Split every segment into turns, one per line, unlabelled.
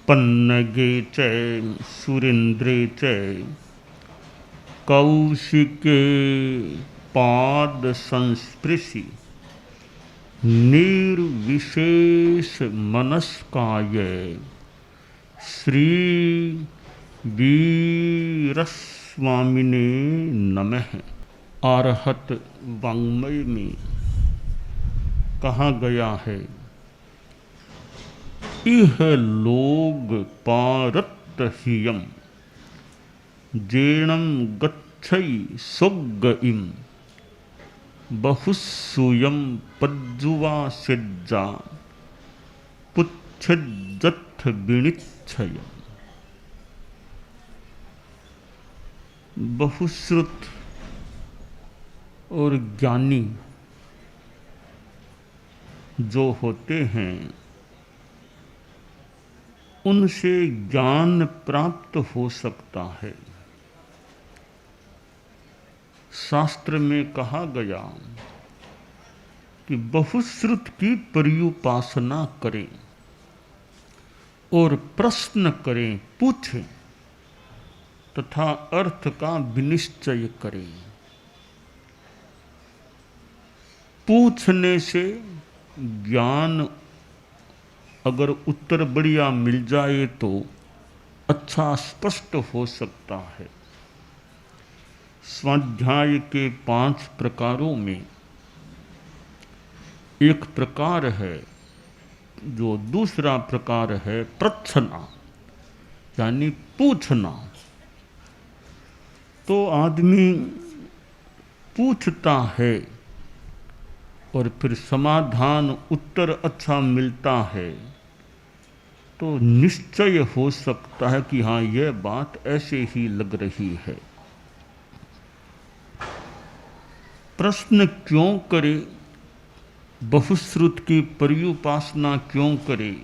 पन्नगे च सुरेन्द्रे च कौशिके पाद संस्पृशि निर्विशेष मनस्काय श्री वीरस्वामिने नमः। आरहत वाङ्मय में कहा गया है, इह लोग पारत हियम जेणम गच्छै सोग्गइम बहुसूयम पज्जुवा सिज्जा पुच्छज्जथ विनिच्छय। बहुश्रुत और ज्ञानी जो होते हैं उनसे ज्ञान प्राप्त हो सकता है। शास्त्र में कहा गया कि बहुश्रुत की पर्युपासना करें और प्रश्न करें, पूछें तथा अर्थ का विनिश्चय करें। पूछने से ज्ञान अगर उत्तर बढ़िया मिल जाए तो अच्छा स्पष्ट हो सकता है। स्वाध्याय के 5 प्रकारों में एक प्रकार है, जो दूसरा प्रकार है प्रच्छना, यानी पूछना। तो आदमी पूछता है और फिर समाधान उत्तर अच्छा मिलता है तो निश्चय हो सकता है कि हाँ, यह बात ऐसे ही लग रही है। प्रश्न क्यों करे, बहुश्रुत की पर्युपासना क्यों करे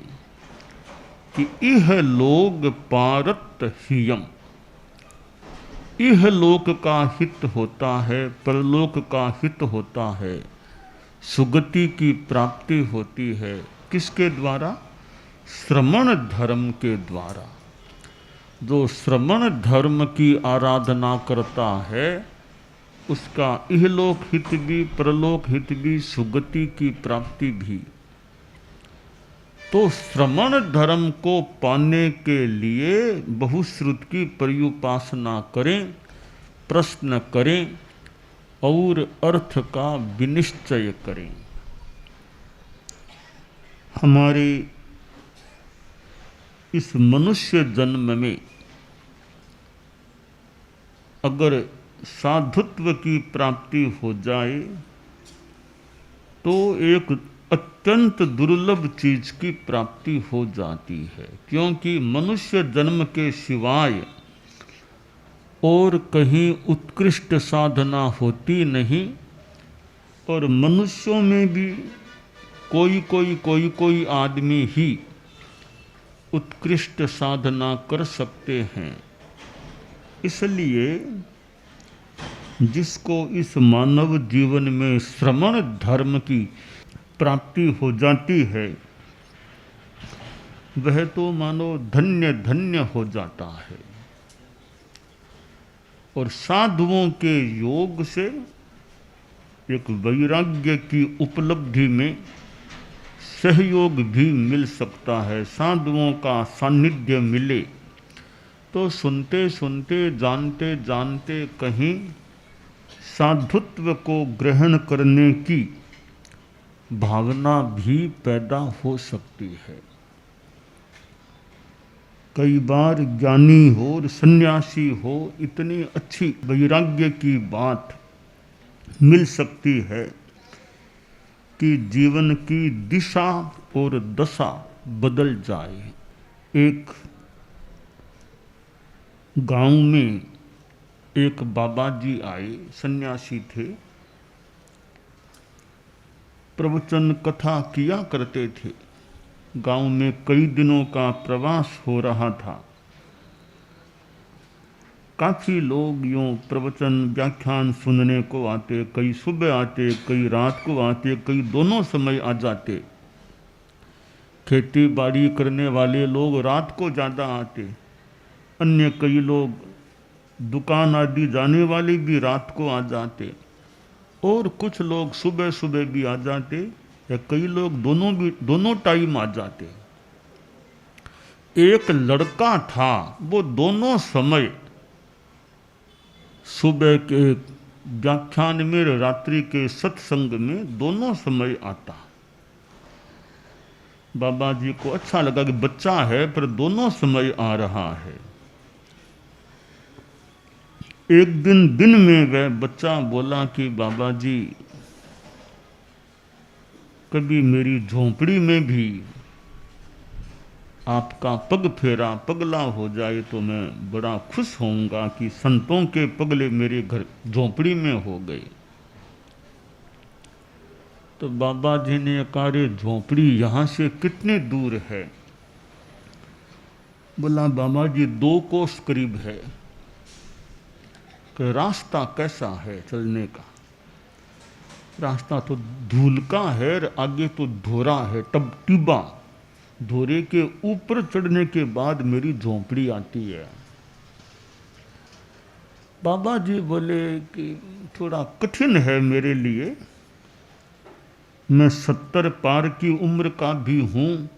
कि इह लोग पारत हियम, इह लोक का हित होता है, परलोक का हित होता है, सुगति की प्राप्ति होती है। किसके द्वारा? श्रमण धर्म के द्वारा। जो श्रमण धर्म की आराधना करता है उसका इहलोक हित भी, परलोक हित भी, सुगति की प्राप्ति भी। तो श्रमण धर्म को पाने के लिए बहुश्रुत की पर्युपासना करें, प्रश्न करें और अर्थ का विनिश्चय करें। हमारे इस मनुष्य जन्म में अगर साधुत्व की प्राप्ति हो जाए तो एक अत्यंत दुर्लभ चीज की प्राप्ति हो जाती है, क्योंकि मनुष्य जन्म के सिवाय और कहीं उत्कृष्ट साधना होती नहीं। और मनुष्यों में भी कोई आदमी ही उत्कृष्ट साधना कर सकते हैं। इसलिए जिसको इस मानव जीवन में श्रमण धर्म की प्राप्ति हो जाती है वह तो मानो धन्य धन्य हो जाता है। और साधुओं के योग से एक वैराग्य की उपलब्धि में सहयोग भी मिल सकता है। साधुओं का सानिध्य मिले तो सुनते सुनते, जानते जानते कहीं साधुत्व को ग्रहण करने की भावना भी पैदा हो सकती है। कई बार ज्ञानी हो और सन्यासी हो, इतनी अच्छी वैराग्य की बात मिल सकती है कि जीवन की दिशा और दशा बदल जाए। एक गांव में एक बाबा जी आए, सन्यासी थे, प्रवचन कथा किया करते थे। गांव में कई दिनों का प्रवास हो रहा था। काफ़ी लोग यूँ प्रवचन व्याख्यान सुनने को आते, कई सुबह आते, कई रात को आते, कई दोनों समय आ जाते। खेती बाड़ी करने वाले लोग रात को ज़्यादा आते, अन्य कई लोग दुकान आदि जाने वाले भी रात को आ जाते, और कुछ लोग सुबह सुबह भी आ जाते, या कई लोग दोनों टाइम आ जाते। एक लड़का था, वो दोनों समय, सुबह के व्याख्यान में, रात्रि के सत्संग में, दोनों समय आता। बाबा जी को अच्छा लगा कि बच्चा है पर दोनों समय आ रहा है। एक दिन में वह बच्चा बोला कि बाबा जी, कभी मेरी झोंपड़ी में भी आपका पग फेरा पगला हो जाए तो मैं बड़ा खुश होऊंगा कि संतों के पगले मेरे घर झोंपड़ी में हो गए। तो बाबा जी ने कहा, रे झोंपड़ी यहाँ से कितने दूर है? बोला, बाबा जी 2 कोस करीब है। कि रास्ता कैसा है चलने का? रास्ता तो धूल का है, आगे तो धोरा है, टिब्बा। धोरे के ऊपर चढ़ने के बाद मेरी झोंपड़ी आती है। बाबा जी बोले कि थोड़ा कठिन है मेरे लिए, मैं 70 पार की उम्र का भी हूँ,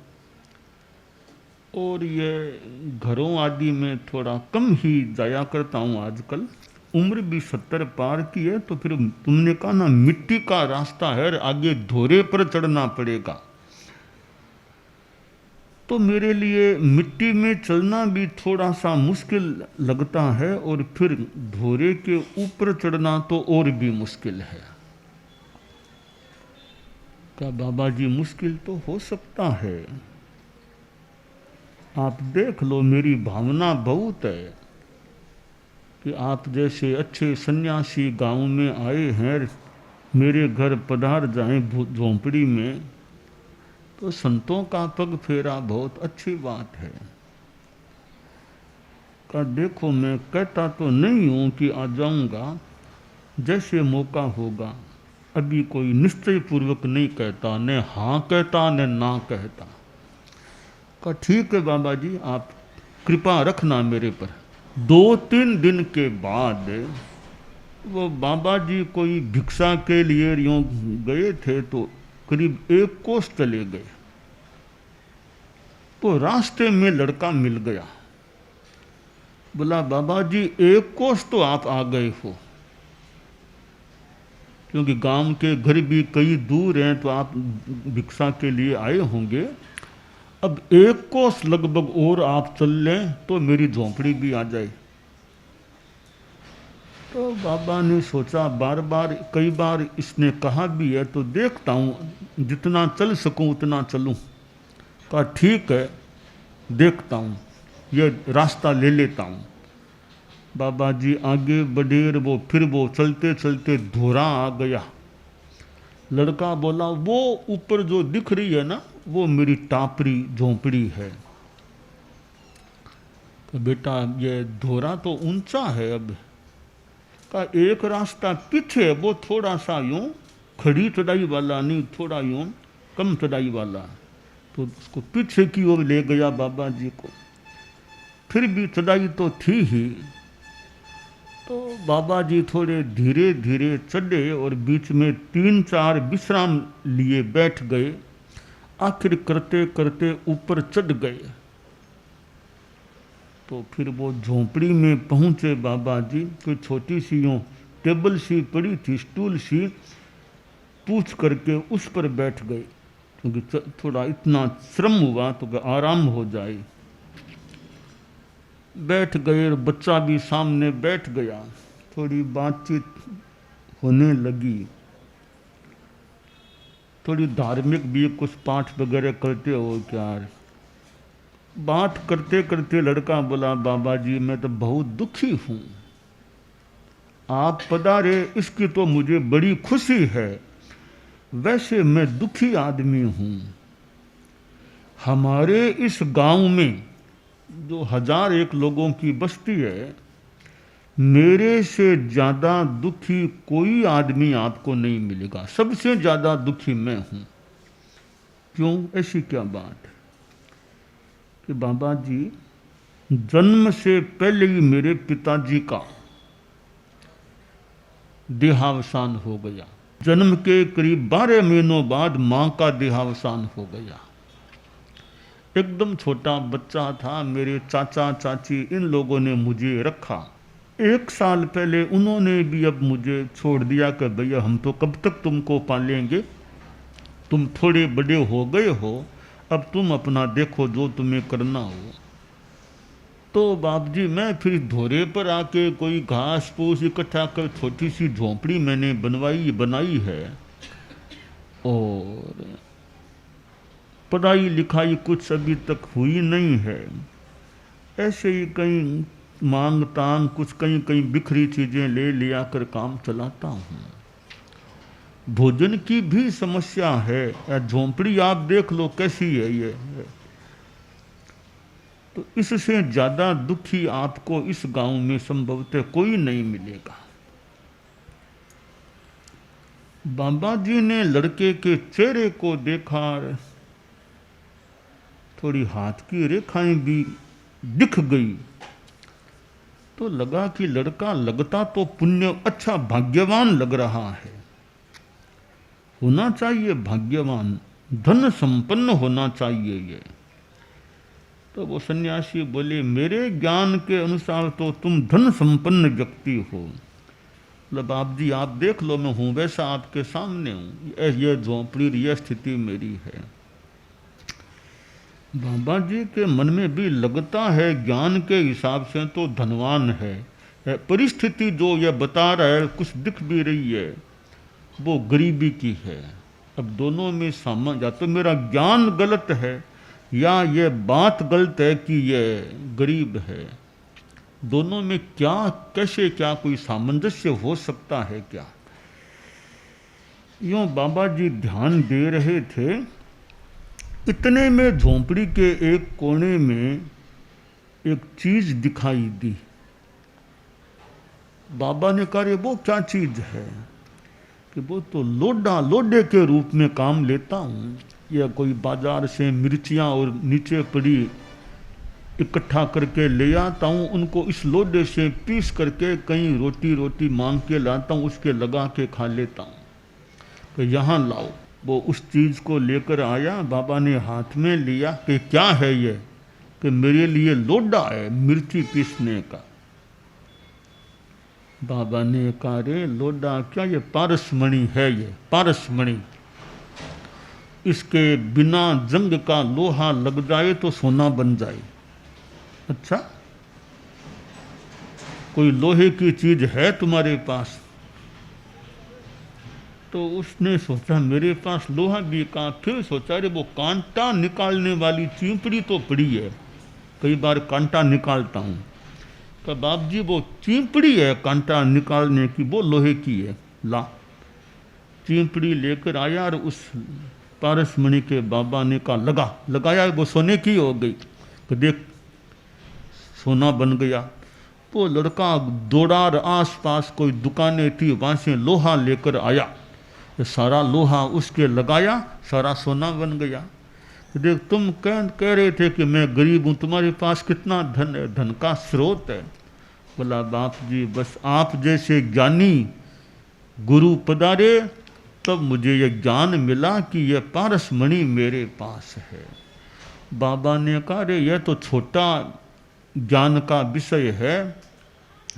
और ये घरों आदि में थोड़ा कम ही जाया करता हूँ आजकल। उम्र भी 70 पार की है, तो फिर तुमने कहा ना मिट्टी का रास्ता है, आगे धोरे पर चढ़ना पड़ेगा, तो मेरे लिए मिट्टी में चलना भी थोड़ा सा मुश्किल लगता है, और फिर धोरे के ऊपर चढ़ना तो और भी मुश्किल है। क्या बाबा जी, मुश्किल तो हो सकता है, आप देख लो मेरी भावना बहुत है कि आप जैसे अच्छे सन्यासी गांव में आए हैं, मेरे घर पधार जाएं झोंपड़ी में, तो संतों का पग फेरा बहुत अच्छी बात है। का देखो, मैं कहता तो नहीं हूँ कि आ जाऊँगा, जैसे मौका होगा। अभी कोई निश्चय पूर्वक नहीं कहता, न हाँ कहता न ना कहता। का ठीक है बाबा जी, आप कृपा रखना मेरे पर। 2-3 दिन के बाद वो बाबा जी कोई भिक्षा के लिए यूँ गए थे, तो करीब 1 कोस चले गए, तो रास्ते में लड़का मिल गया। बोला, बाबा जी 1 कोस तो आप आ गए हो, क्योंकि गांव के घर भी कई दूर हैं, तो आप भिक्षा के लिए आए होंगे। अब 1 कोस लगभग और आप चल लें तो मेरी झोंपड़ी भी आ जाए। तो बाबा ने सोचा, बार बार कई बार इसने कहा भी है, तो देखता हूँ, जितना चल सकूँ उतना चलूँ। कहा ठीक है, देखता हूँ, ये रास्ता ले लेता हूँ। बाबा जी आगे बढ़े, फिर वो चलते चलते धोरा आ गया। लड़का बोला, वो ऊपर जो दिख रही है ना, वो मेरी टापरी झोंपड़ी है। तो बेटा ये धोरा तो ऊंचा है, अब का एक रास्ता पीछे, वो थोड़ा सा यूं खड़ी चढ़ाई वाला नहीं, थोड़ा यूं कम चढ़ाई वाला, तो उसको पीछे की ओर ले गया बाबा जी को। फिर भी चढ़ाई तो थी ही, तो बाबा जी थोड़े धीरे धीरे चढ़े, और बीच में 3-4 विश्राम लिए बैठ गए। आखिर करते करते ऊपर चढ़ गए, तो फिर वो झोंपड़ी में पहुंचे बाबा जी। कोई छोटी सी यूँ टेबल सी पड़ी थी, स्टूल सी, पूछ करके उस पर बैठ गए, क्योंकि थोड़ा इतना श्रम हुआ तो आराम हो जाए। बैठ गए, बच्चा भी सामने बैठ गया, थोड़ी बातचीत होने लगी। थोड़ी धार्मिक भी कुछ पाठ वगैरह करते हो क्या? बात करते करते लड़का बोला, बाबा जी मैं तो बहुत दुखी हूँ, आप पधारे इसकी तो मुझे बड़ी खुशी है, वैसे मैं दुखी आदमी हूँ। हमारे इस गांव में जो 1001 लोगों की बस्ती है, मेरे से ज़्यादा दुखी कोई आदमी आपको नहीं मिलेगा, सबसे ज़्यादा दुखी मैं हूँ। क्यों, ऐसी क्या बात है? कि बाबा जी जन्म से पहले ही मेरे पिताजी का देहावसान हो गया। जन्म के करीब 12 महीनों बाद मां का देहावसान हो गया। एकदम छोटा बच्चा था। मेरे चाचा चाची इन लोगों ने मुझे रखा। 1 साल पहले उन्होंने भी अब मुझे छोड़ दिया कि भैया हम तो कब तक तुमको पालेंगे, तुम थोड़े बड़े हो गए हो, अब तुम अपना देखो जो तुम्हें करना हो। तो बाप जी मैं फिर धोरे पर आके कोई घास फूस इकट्ठा कर छोटी सी झोंपड़ी मैंने बनाई है, और पढ़ाई लिखाई कुछ अभी तक हुई नहीं है। ऐसे ही कहीं मांग तांग कुछ कहीं कहीं बिखरी चीज़ें ले लिया कर काम चलाता हूँ। भोजन की भी समस्या है। झोंपड़ी आप देख लो कैसी है ये। तो इससे ज़्यादा दुखी आपको इस गांव में संभवतः कोई नहीं मिलेगा। बाबा जी ने लड़के के चेहरे को देखा, थोड़ी हाथ की रेखाएं भी दिख गई, तो लगा कि लड़का लगता तो पुण्य अच्छा भाग्यवान लग रहा है। होना चाहिए भाग्यवान, धन संपन्न होना चाहिए ये। तो वो सन्यासी बोले मेरे ज्ञान के अनुसार तो तुम धन संपन्न व्यक्ति हो। मतलब आप जी आप देख लो मैं हूं वैसा आपके सामने हूं। ये झोंपड़ी यह स्थिति मेरी है। बाबा जी के मन में भी लगता है ज्ञान के हिसाब से तो धनवान है। परिस्थिति जो यह बता रहा है कुछ दिख भी रही है वो गरीबी की है। अब दोनों में सामंजस्य, या तो मेरा ज्ञान गलत है या ये बात गलत है कि ये गरीब है। दोनों में क्या कैसे क्या कोई सामंजस्य हो सकता है क्या? यूं बाबा जी ध्यान दे रहे थे, इतने में झोंपड़ी के एक कोने में एक चीज दिखाई दी। बाबा ने कहा रे वो क्या चीज है? कि वो तो लोडे के रूप में काम लेता हूँ। या कोई बाजार से मिर्चियाँ और नीचे पड़ी इकट्ठा करके ले आता हूँ, उनको इस लोडे से पीस करके कहीं रोटी मांग के लाता हूँ, उसके लगा के खा लेता हूँ। तो यहाँ लाओ। वो उस चीज़ को लेकर आया, बाबा ने हाथ में लिया कि क्या है ये? कि मेरे लिए लोडा है मिर्ची पीसने का। बाबा ने कहा रे लोडा क्या, ये पारसमणि है, ये पारसमणि। इसके बिना जंग का लोहा लग जाए तो सोना बन जाए। अच्छा, कोई लोहे की चीज है तुम्हारे पास? तो उसने सोचा मेरे पास लोहा भी कहाँ। फिर सोचा रे वो कांटा निकालने वाली चिंपड़ी तो पड़ी है, कई बार कांटा निकालता हूँ। तो बाप जी वो चिंपड़ी है कांटा निकालने की, वो लोहे की है, ला। चिंपड़ी लेकर आया और उस पारसमणि के बाबा ने कहा लगाया, वो सोने की हो गई। तो देख सोना बन गया। वो लड़का दौड़ा, आस पास कोई दुकानें थी वहाँ से लोहा लेकर आया, सारा लोहा उसके लगाया, सारा सोना बन गया। देख तुम कह रहे थे कि मैं गरीब हूँ, तुम्हारे पास कितना धन है, धन का स्रोत है। बोला बाप जी बस आप जैसे ज्ञानी गुरु पधारे तब मुझे यह ज्ञान मिला कि यह पारसमणि मेरे पास है। बाबा ने कहा रे यह तो छोटा ज्ञान का विषय है,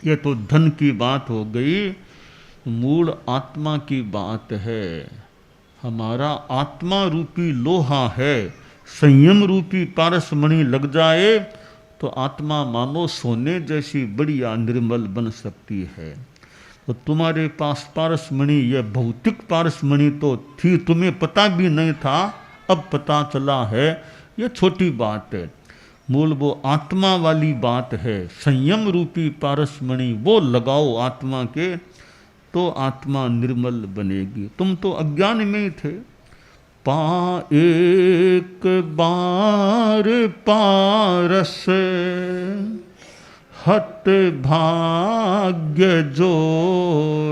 यह तो धन की बात हो गई, मूल आत्मा की बात है। हमारा आत्मा रूपी लोहा है, संयम रूपी पारसमणि लग जाए तो आत्मा मानो सोने जैसी बढ़िया निर्मल बन सकती है। तो तुम्हारे पास पारसमणि, यह भौतिक पारसमणि तो थी, तुम्हें पता भी नहीं था, अब पता चला है, यह छोटी बात है। मूल वो आत्मा वाली बात है, संयम रूपी पारसमणि वो लगाओ आत्मा के तो आत्मा निर्मल बनेगी। तुम तो अज्ञान में ही थे। एक बार पारस हत भाग्य जो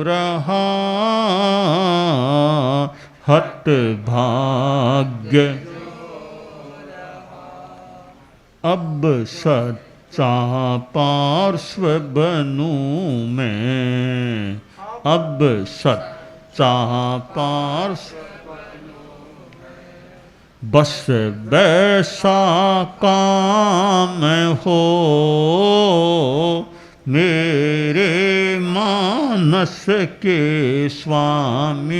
रहा, हत भाग्य अब सच्चा पार्श्व बनूं मैं, अब सच्चा पार्श्व बस वैसा काम हो मेरे मानस के स्वामी,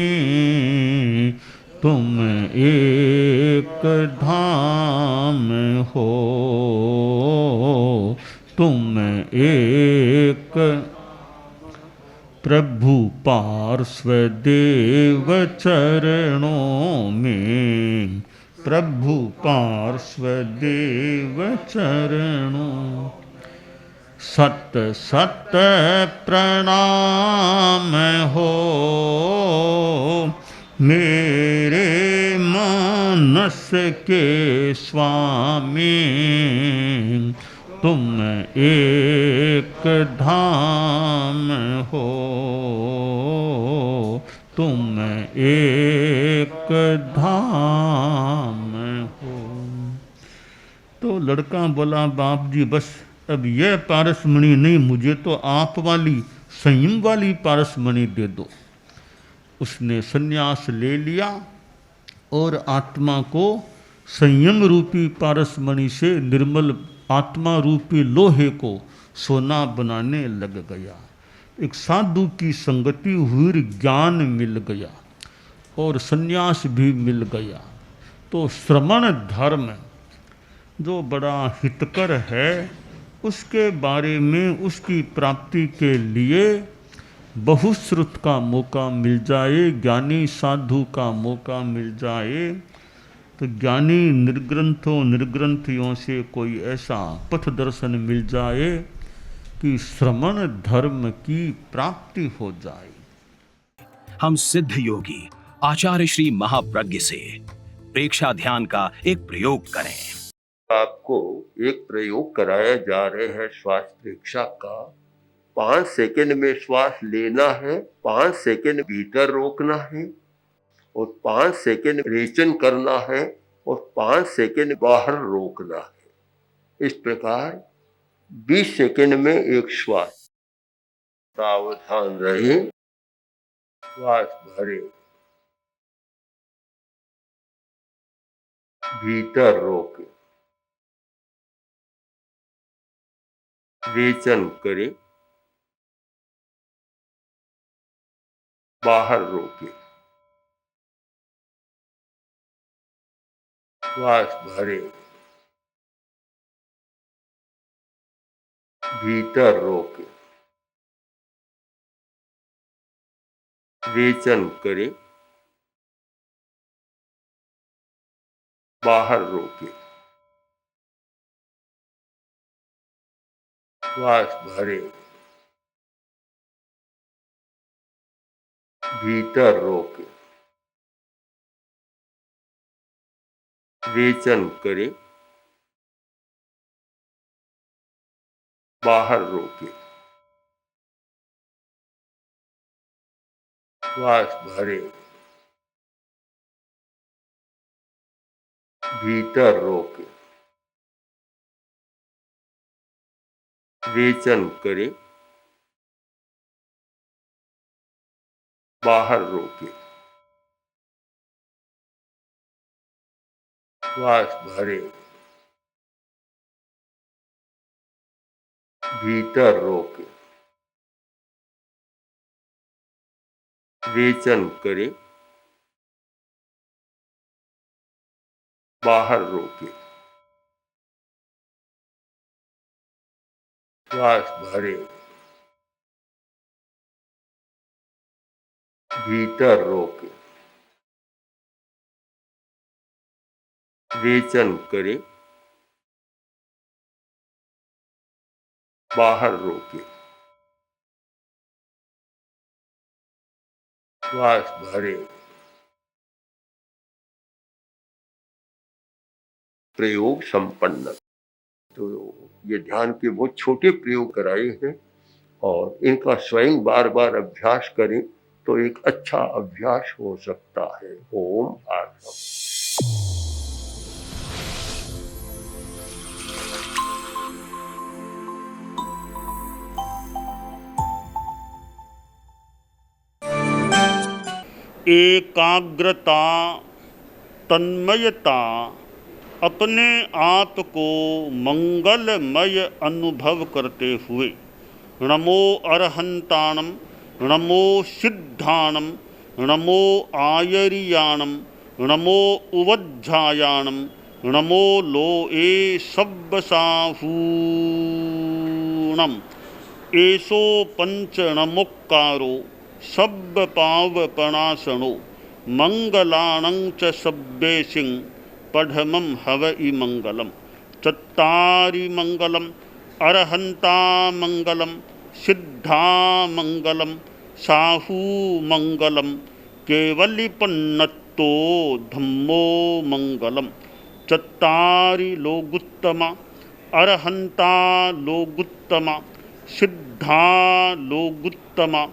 तुम एक धाम हो, तुम एक प्रभु पार्श्व देव चरणों में, प्रभु पार्श्व देव चरणों। सत सत प्रणाम हो मेरे मानस के स्वामी, तुम एक धाम हो, तुम एक धाम हो। तो लड़का बोला, बाप जी बस अब यह पारसमणि नहीं, मुझे तो आप वाली संयम वाली पारसमणि दे दो। उसने संन्यास ले लिया और आत्मा को संयम रूपी पारसमणि से निर्मल आत्मा रूपी लोहे को सोना बनाने लग गया। एक साधु की संगति हुई, ज्ञान मिल गया और संन्यास भी मिल गया। तो श्रमण धर्म जो बड़ा हितकर है, उसके बारे में उसकी प्राप्ति के लिए बहुश्रुत का मौका मिल जाए, ज्ञानी साधु का मौका मिल जाए, तो ज्ञानी निर्ग्रंथियों से कोई ऐसा पथ दर्शन मिल जाए कि श्रमण धर्म की प्राप्ति हो जाए।
हम सिद्ध योगी आचार्य श्री महाप्रज्ञ से प्रेक्षा ध्यान का एक प्रयोग करें।
आपको एक प्रयोग कराया जा रहे हैं श्वास प्रेक्षा का। 5 सेकंड में श्वास लेना है, 5 सेकंड भीतर रोकना है और 5 सेकंड रेचन करना है और 5 सेकंड बाहर रोकना है। इस प्रकार 20 सेकंड में एक श्वास। सावधान रहे, श्वास भरे, भीतर रोके, रेचन करे, बाहर रोके, श्वास भरे, भीतर रोके, रेचन करे, बाहर रोके, श्वास भरे, भीतर रोके, रेचन करे, बाहर रोके, श्वास भरे, भीतर रोके, रेचन करे, बाहर रोके, श्वास भरे, भीतर रोके, रेचन करे, बाहर रोके, श्वास भरे, भीतर रोके, रेचन करे, बाहर रोके, श्वास भरे। प्रयोग संपन्न। तो ये ध्यान के बहुत छोटे प्रयोग कराए हैं और इनका स्वयं बार बार अभ्यास करें तो एक अच्छा अभ्यास हो सकता है। ओम आर्षम।
एकाग्रता, तन्मयता, अपने आप को मंगलमय अनुभव करते हुए नमो अरहंताणम, नमो सिद्धाणम, नमो आयरियाणम, नमो उवज्झायाणम, नमो लोए सब्बसाहूणम, एसो पंच नमोक्कारो सब्ब पावपणासनो मंगलाणं च सब्बेसिं पढ़मं हवइ मंगलम। चत्तारि मंगलम, अरहंता मंगलम, सिद्धा मंगलम, साहू मंगलम, केवलिपन्नत्तो धम्मो मंगलम। चत्तारि लोगुत्तमा, अरहंता लोगुत्तमा, सिद्धा लोगुत्तमा,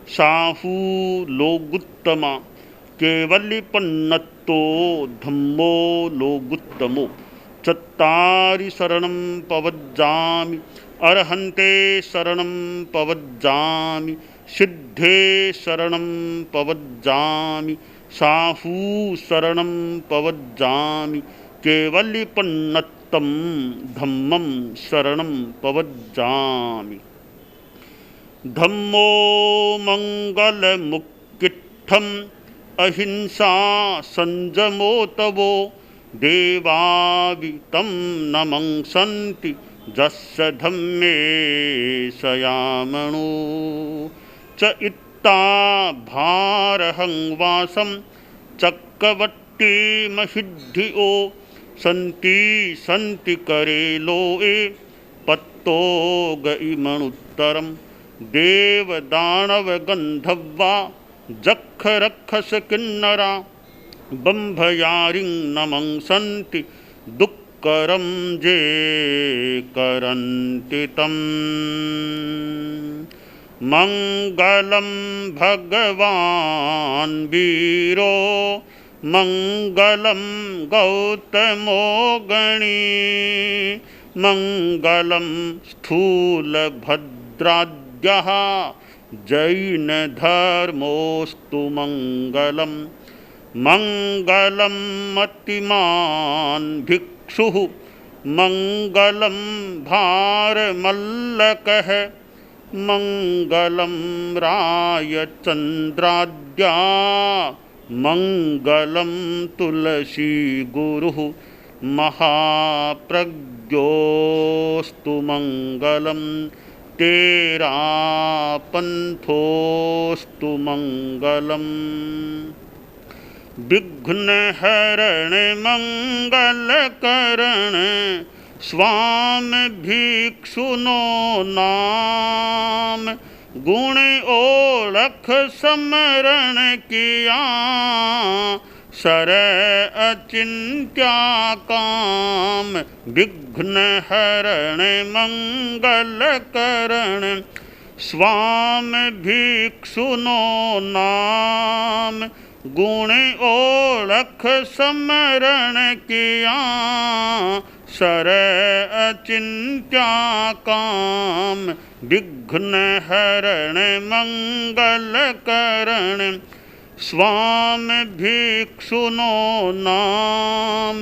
साहू लोगुत्तमा, केवलिपन्नत्तो धम्मो लोगुत्तमो। चत्तारि शरणं पवज्जामि, अरहन्ते शरणं पवज्जामि, सिद्धे शरणं पवज्जामि, साहू शरणं पवज्जामि, केवलिपन्नत्तं धम्मं शरणं पवज्जामि। धम्मो मंगलमुक्किट्ठम् अहिंसा संजमो तवो देवावितं नमंसन्ति जस्य धम्मे सयामणो। च इत्ता भारहं वासं चक्रवट्टिमहिद्धियो सन्ति सन्ति करे लोए पत्तो गइमणुत्तरम्। देवदानवगन्धर्वा जक्षरक्षस किन्नरा बम्भयारिं नमंसन्ति दुःकरं जे करन्ति तम्। मंगलं भगवान् वीरो मंगलं गौतमो गणी मंगलं स्थूलभद्राद्यः जैन धर्मोस्तु मंगलम। मंगलम मतिमान् भिक्षुः मंगलम भारमल्लकः मंगलम रायचन्द्राद्या मंगलम तुलसी गुरुः महाप्रज्ञोस्तु मंगलम। तेरा पंथोस्तु मंगलम। विघ्नहरण मंगलकरण स्वामी भिक्षुनो नाम गुण ओळख समरण किया सर अचिंत्या काम। विघ्नहरण मंगलकरण स्वामी भिक्षुनो नाम गुण ओळख समरण किया सर अचिंत्या काम। विघ्नहरण मंगलकरण स्वामी भिक्षुनो नाम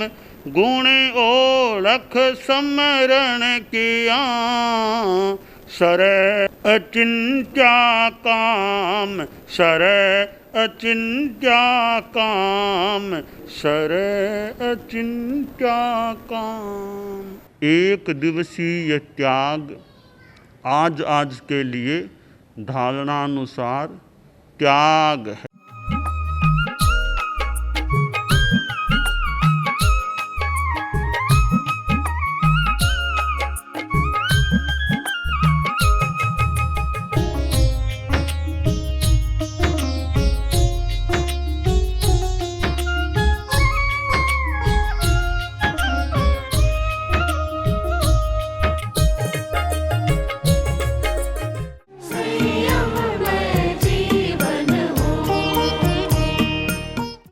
गुण ओळख समरण किया सर अचिंत्या काम। सर अचिंत्या काम। सर अचिंत्या काम। एक दिवसीय त्याग आज के लिए धारणानुसार त्याग है।